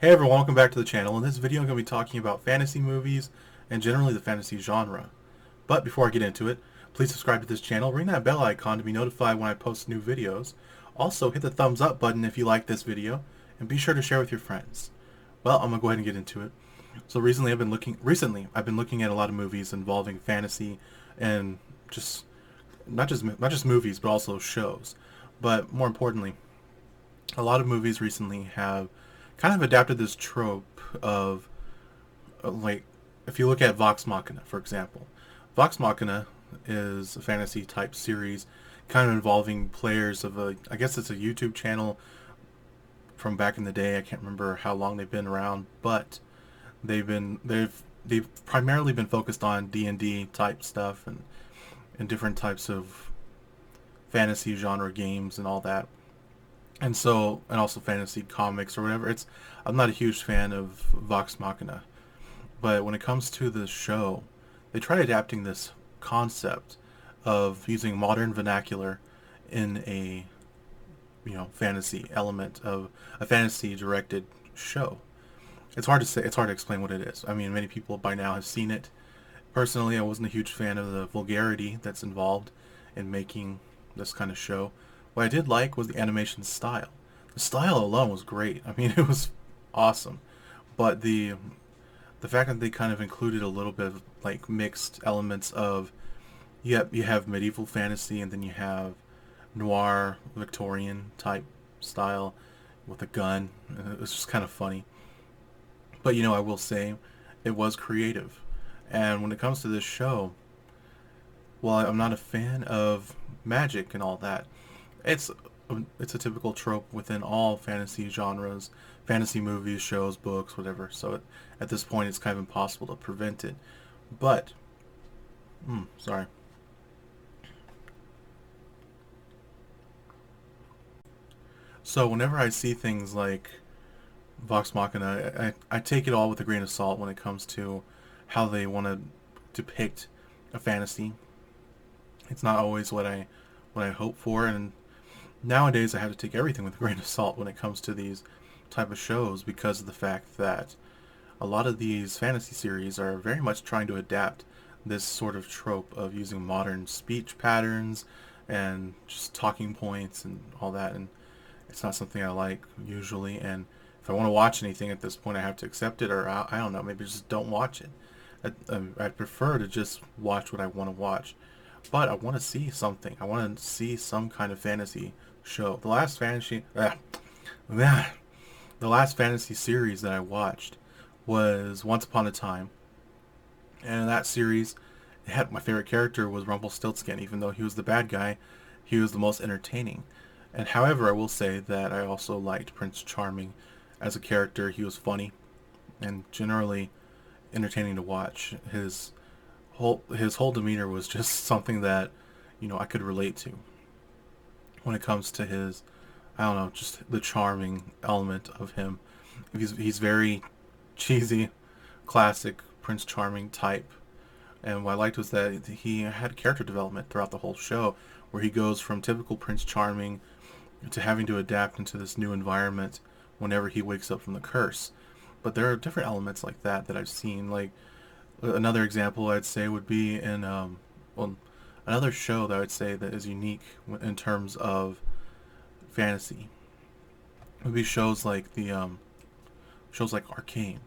Hey everyone, welcome back to the channel. In this video I'm going to be talking about fantasy movies and generally the fantasy genre. But before I get into it, please subscribe to this channel, ring that bell icon to be notified when I post new videos. Also hit the thumbs up button if you like this video, and be sure to share with your friends. Well, I'm going to go ahead and get into it. So recently I've been looking at a lot of movies involving fantasy and just not just movies but also shows. But more importantly, a lot of movies recently have kind of adapted this trope of like, if you look at Vox Machina, for example. Vox Machina is a fantasy type series kind of involving players of I guess it's a YouTube channel from back in the day. I can't remember how long they've been around, but they've primarily been focused on D&D type stuff and different types of fantasy genre games and all that. And also fantasy comics or whatever. I'm not a huge fan of Vox Machina, but when it comes to the show, they tried adapting this concept of using modern vernacular in a fantasy element of a fantasy directed show. It's hard to say. It's hard to explain what it is. I mean, many people by now have seen it. Personally, I wasn't a huge fan of the vulgarity that's involved in making this kind of show. What I did like was the animation style. The style alone was great. I mean, it was awesome. But the fact that they kind of included a little bit of like mixed elements of, you have medieval fantasy and then you have noir Victorian type style with a gun. It was just kind of funny. But I will say it was creative. And when it comes to this show, while I'm not a fan of magic and all that, it's it's a typical trope within all fantasy genres, fantasy movies, shows, books, whatever. So at this point, it's kind of impossible to prevent it. But, sorry. So whenever I see things like Vox Machina, I take it all with a grain of salt when it comes to how they want to depict a fantasy. It's not always what I hope for, and nowadays I have to take everything with a grain of salt when it comes to these type of shows, because of the fact that a lot of these fantasy series are very much trying to adapt this sort of trope of using modern speech patterns and just talking points and all that, and it's not something I like usually. And if I want to watch anything at this point, I have to accept it, or I don't know, maybe just don't watch it. I'd prefer to just watch what I want to watch, but I want to see something. I want to see some kind of fantasy show. The last fantasy series that I watched was Once Upon a Time, and in that series, my favorite character was Rumpelstiltskin. Even though he was the bad guy, he was the most entertaining. And however, I will say that I also liked Prince Charming as a character. He was funny and generally entertaining to watch. His whole demeanor was just something that I could relate to when it comes to his, I don't know, just the charming element of him. He's very cheesy, classic Prince Charming type. And what I liked was that he had character development throughout the whole show, where he goes from typical Prince Charming to having to adapt into this new environment whenever he wakes up from the curse. But there are different elements like that I've seen. Like, another example I'd say would be in another show that I would say that is unique in terms of fantasy would be shows like Arcane.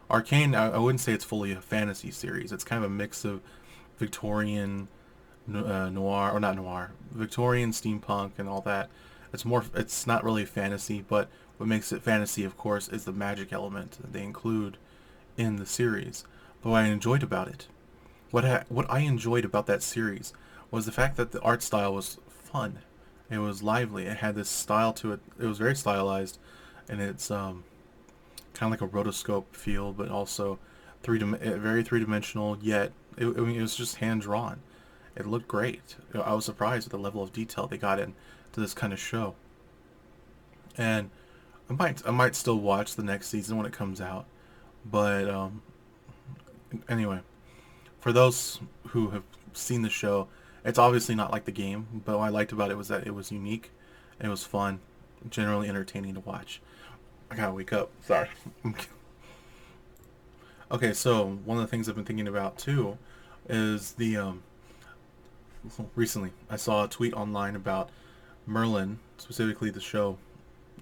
Arcane, I wouldn't say it's fully a fantasy series. It's kind of a mix of Victorian noir, or not noir, Victorian steampunk and all that. It's not really fantasy, but what makes it fantasy, of course, is the magic element that they include in the series. But what I enjoyed about it, what I enjoyed about that series was the fact that the art style was fun. It was lively. It had this style to it. It was very stylized, and it's kind of like a rotoscope feel, but also very three dimensional. Yet I mean, it was just hand drawn. It looked great. I was surprised at the level of detail they got into this kind of show, and I might still watch the next season when it comes out. But anyway, for those who have seen the show, it's obviously not like the game, but what I liked about it was that it was unique, and it was fun, generally entertaining to watch. I gotta wake up. Sorry. Okay, so one of the things I've been thinking about too is the recently I saw a tweet online about Merlin, specifically the show,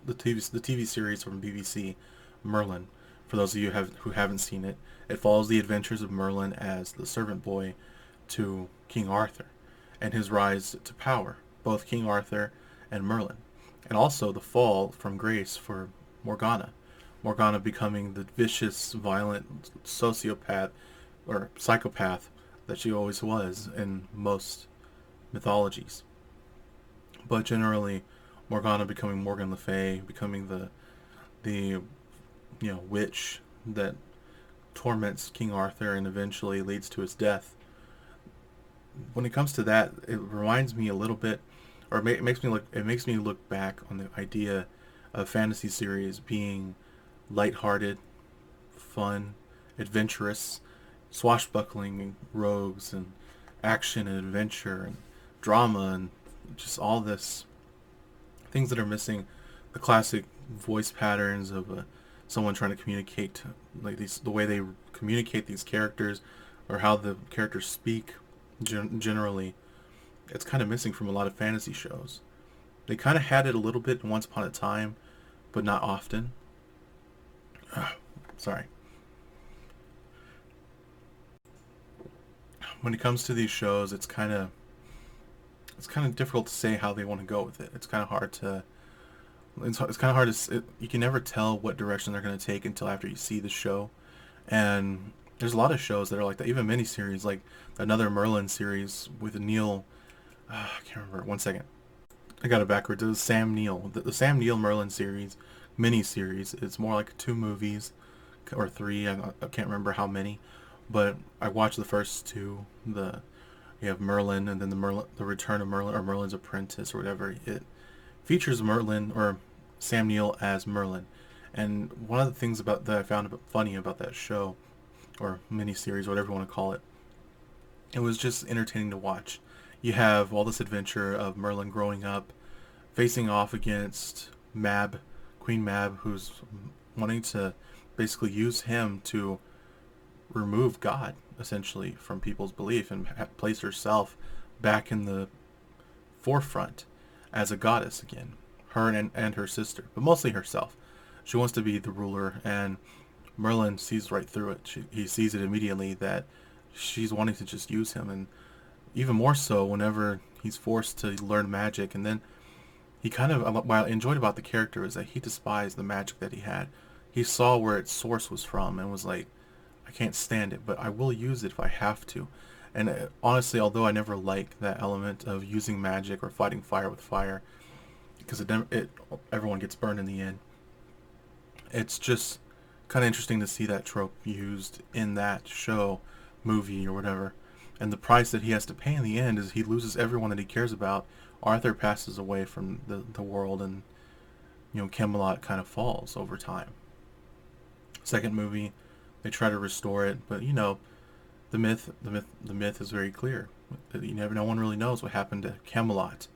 the TV series from BBC, Merlin. For those of you who haven't seen it, it follows the adventures of Merlin as the servant boy to King Arthur and his rise to power, both King Arthur and Merlin, and also the fall from grace for Morgana. Morgana becoming the vicious, violent sociopath or psychopath that she always was in most mythologies. But generally, Morgana becoming Morgan Le Fay, becoming the witch that torments King Arthur and eventually leads to his death. When it comes to that, it reminds me a little bit, or it makes me look back on the idea of fantasy series being lighthearted, fun, adventurous, swashbuckling rogues and action and adventure and drama and just all this things that are missing the classic voice patterns of someone trying to communicate, like these the way they communicate these characters or how the characters speak generally. It's kind of missing from a lot of fantasy shows. They kind of had it a little bit once upon a time, but not often. Sorry. When it comes to these shows, it's kind of difficult to say how they want to go with it. It's kind of hard to you can never tell what direction they're going to take until after you see the show. And there's a lot of shows that are like that, even miniseries, like another Merlin series with Neil. I can't remember. One second, I got it backwards. It was Sam Neill. The Sam Neill Merlin series, miniseries. It's more like two movies or three. I can't remember how many, but I watched the first two. You have Merlin, and then the Return of Merlin, or Merlin's Apprentice, or whatever. It features Merlin or Sam Neill as Merlin. And one of the things about that I found funny about that show or miniseries, whatever you want to call it, it was just entertaining to watch. You have all this adventure of Merlin growing up, facing off against Mab, Queen Mab, who's wanting to basically use him to remove God essentially from people's belief and place herself back in the forefront as a goddess again. Her and her sister, but mostly herself. She wants to be the ruler, and Merlin sees right through it. He sees it immediately that she's wanting to just use him, and even more so whenever he's forced to learn magic. And then he kind of, what I enjoyed about the character is that he despised the magic that he had. He saw where its source was from and was like, I can't stand it, but I will use it if I have to. And honestly, although I never liked that element of using magic or fighting fire with fire, because everyone gets burned in the end, it's just kind of interesting to see that trope used in that show, movie, or whatever. And the price that he has to pay in the end is he loses everyone that he cares about. Arthur passes away from the world, and Camelot kind of falls over time. Second movie, they try to restore it, but the myth is very clear. No one really knows what happened to Camelot.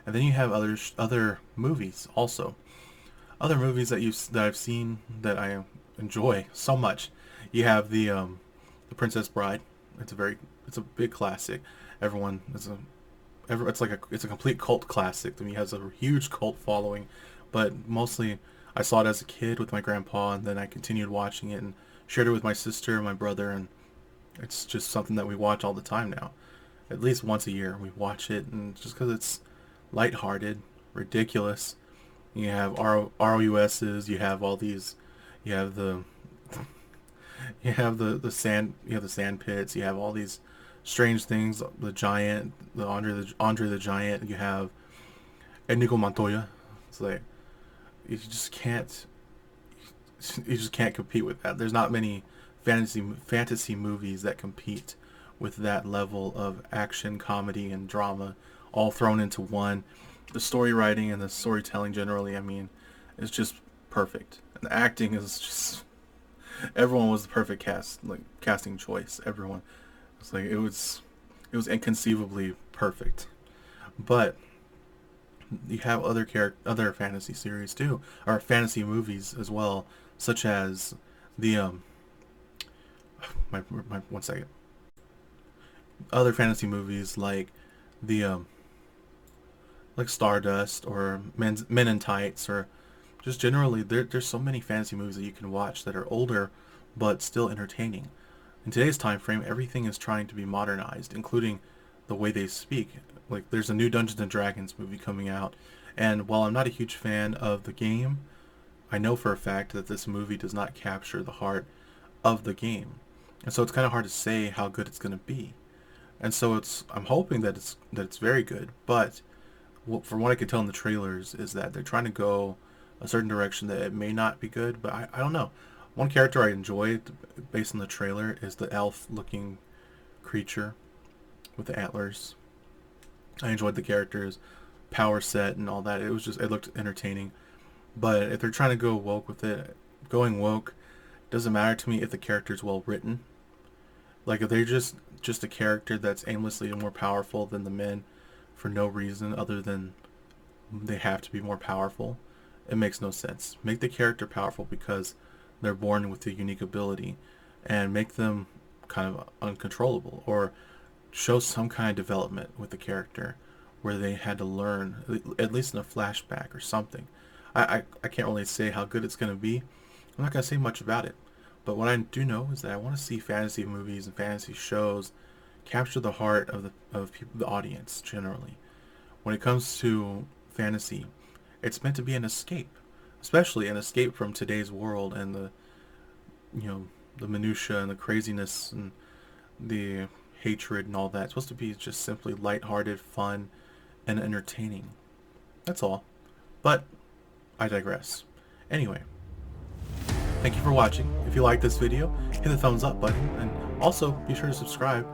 And then you have other movies also, other movies that I've seen that I enjoy so much. You have the Princess Bride. It's a big classic. Everyone is a it's a complete cult classic. I mean, it has a huge cult following, but mostly I saw it as a kid with my grandpa, and then I continued watching it and shared it with my sister and my brother, and it's just something that we watch all the time now. At least once a year we watch it, and just because it's lighthearted, ridiculous. You have ROUSs. You have all these. You have the sand. You have the sand pits. You have all these strange things. The giant, the Andre the Giant. You have Inigo Montoya. It's like you just can't compete with that. There's not many fantasy movies that compete with that level of action, comedy, and drama all thrown into one. The story writing and the storytelling generally, I mean, is just perfect. And the acting is just everyone was the perfect casting choice. Everyone. It's like it was inconceivably perfect. But you have other fantasy series too, or fantasy movies as well, such as the my 1 second, other fantasy movies like the like Stardust or Men in Tights, or just generally there's so many fantasy movies that you can watch that are older but still entertaining. In today's time frame, everything is trying to be modernized, including the way they speak. Like there's a new Dungeons and Dragons movie coming out, and while I'm not a huge fan of the game, I know for a fact that this movie does not capture the heart of the game. And so it's kind of hard to say how good it's going to be. And so I'm hoping that it's very good, but from what I could tell in the trailers is that they're trying to go a certain direction that it may not be good, but I don't know. One character I enjoyed based on the trailer is the elf looking creature with the antlers. I enjoyed the character's power set and all that. It looked entertaining. But if they're trying to go woke with it, going woke doesn't matter to me if the character's well written. Like if they're just a character that's aimlessly more powerful than the men for no reason other than they have to be more powerful, it makes no sense. Make the character powerful because they're born with a unique ability, and make them kind of uncontrollable, or show some kind of development with the character where they had to learn, at least in a flashback or something. I can't really say how good it's going to be. I'm not going to say much about it. But what I do know is that I want to see fantasy movies and fantasy shows capture the heart of people, the audience generally. When it comes to fantasy, it's meant to be an escape, especially an escape from today's world and the minutia and the craziness and the hatred and all that. It's supposed to be just simply lighthearted, fun, and entertaining. That's all. But I digress. Anyway, thank you for watching. If you like this video, hit the thumbs up button, and also be sure to subscribe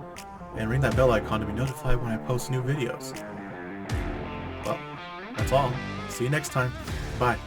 and ring that bell icon to be notified when I post new videos. Well, that's all. See you next time. Bye.